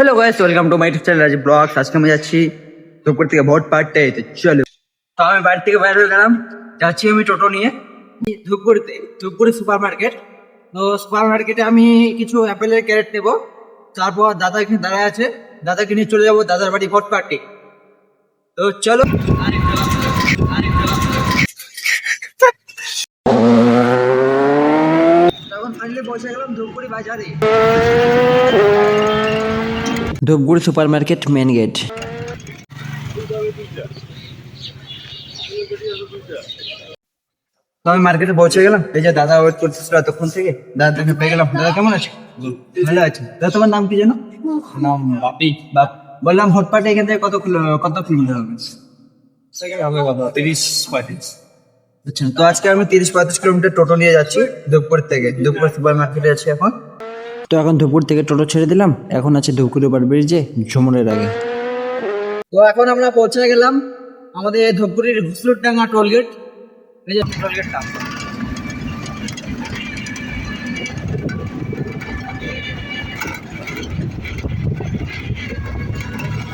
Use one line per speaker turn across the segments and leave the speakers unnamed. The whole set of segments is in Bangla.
Hello guys, welcome to my YouTube channel Rajiv blogs. आज के मैं যাচ্ছি দুপুর থেকে ভোট পার্টি তো চলো। তো আমি বাড়ি থেকে বাইরে হয়ে গেলাম, যাচ্ছি আমি টোটো নিয়ে ধূপগুড়ি সুপার মার্কেট। তো সুপার মার্কেটে আমি কিছু অ্যাপেলের ক্যারেট নেব, তারপর দাদা এখানে দাঁড়ায় আছে, দাদাকে নিয়ে চলে যাবো দাদার বাড়ি ভোট পার্টি। তো চলো। তখন ফাইনালি পৌঁছে গেলাম ধূপগুড়ি বাজারে। Dhupguri super market main gate. তো আমি মার্কেটে পৌঁছে গেলাম, এই যে দাদা ওয়েট করতেছিল এতক্ষণ থেকে, দাদাকে পেয়ে গেলাম। দাদা কেমন আছে? ভালো আছে। দাদা তোমার নাম কি জানো? নাম বাপি। বললাম ভোট পার্টি এখান থেকে কত কিলোমিটার হবে?
30-35।
আচ্ছা, তো আজকে আমি 30-35 কিলোমিটার টোটো নিয়ে যাচ্ছি ধূপগুড়ি থেকে। ধূপগুড়ি সুপার মার্কেটে আছি এখন। তো এখন ধূপগুড়ি থেকে টোটো ছেড়ে দিলাম, এখন আছে ধূপগুড়ি ওভার ব্রিজে ঝুমুরের আগে। তো এখন আমরা পৌঁছে গেলাম আমাদের ধূপগুড়ির ঘুসলুরডাঙ্গা টোলগেট। এই যে টোলগেটটা।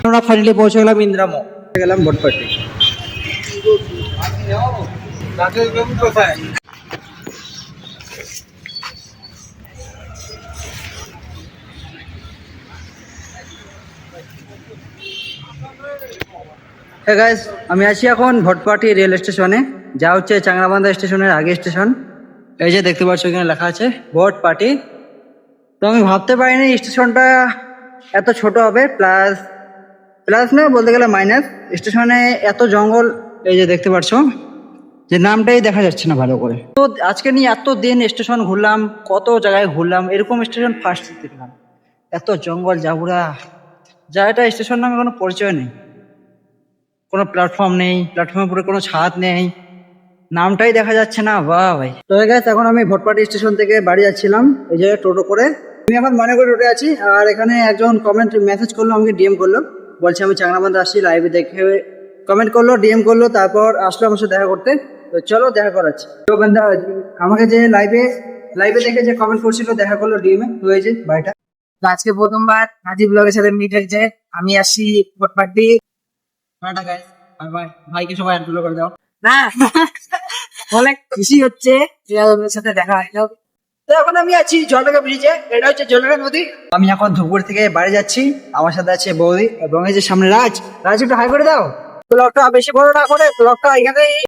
আমরা ফাইনালি পৌঁছে গেলাম ইন্দ্রামো, গেলাম ভোট পার্টি।
কোথায়?
হ্যাঁ গাইস, আমি আছি এখন ভটপাটি রেল স্টেশনে, যা হচ্ছে চাংরাবান্ধা স্টেশনের আগে স্টেশন। এই যে দেখতে পাচ্ছ এখানে লেখা আছে ভটপাটি। তো আমি ভাবতে পারিনি স্টেশনটা এত ছোট হবে, প্লাস প্লাস না বলতে গেলে মাইনাস। স্টেশনে এত জঙ্গল, এই যে দেখতে পাচ্ছ, যে নামটাই দেখা যাচ্ছে না ভালো করে। তো আজকে নিয়ে এত দিন স্টেশন ঘুরলাম, কত জায়গায় ঘুরলাম, এরকম স্টেশন ফার্স্ট দেখলাম। এত জঙ্গল জাবুরা, জায়গাটা স্টেশন নামে কোনো পরিচয় নেই, কোনো প্ল্যাটফর্ম নেই, প্ল্যাটফর্মের উপরে কোনো ছাদ নেই, নামটাই দেখা যাচ্ছে না। বাহ ভাই। তো গেছে এখন আমি ভটপাটি স্টেশন থেকে বাড়ি যাচ্ছিলাম এই যে টোটো করে। আমি এখন মনে করে রোডে আছি, আর এখানে একজন কমেন্ট মেসেজ করলো, আমাকে ডিএম করলো, বলছে আমি চাংরাবান্ধা আসছি, লাইভে দেখে কমেন্ট করলো, ডিএম করলো, তারপর আসলো আমার সাথে দেখা করতে। তো চলো দেখা করাচ্ছি। তো বান্ধা আমাকে যে লাইভে দেখে যে কমেন্ট করছিল, দেখা করলো ডিএমে। তো এই যে বাড়িটা।
তো আজকে প্রথমবার রাজীব ব্লগের সাথে মিট হয়েছে। আমি আসছি ভোটপাটি।
ভাইকে সবাই আনফলো করে দাও।
না, অনেক খুশি হচ্ছে যে ওদের সাথে দেখা হয়।
তো এখন আমি আছি জলঢাকা ব্রিজে, এটা হচ্ছে জলঢাকা নদী। আমি এখন ধূপগুড়ি থেকে বাড়ি যাচ্ছি, আমার সাথে আছে বৌদি এবং এই যে সামনে রাজ একটু হাই করে দাও।
ব্লগটা বেশি বড় না করে ব্লগটা এখানেই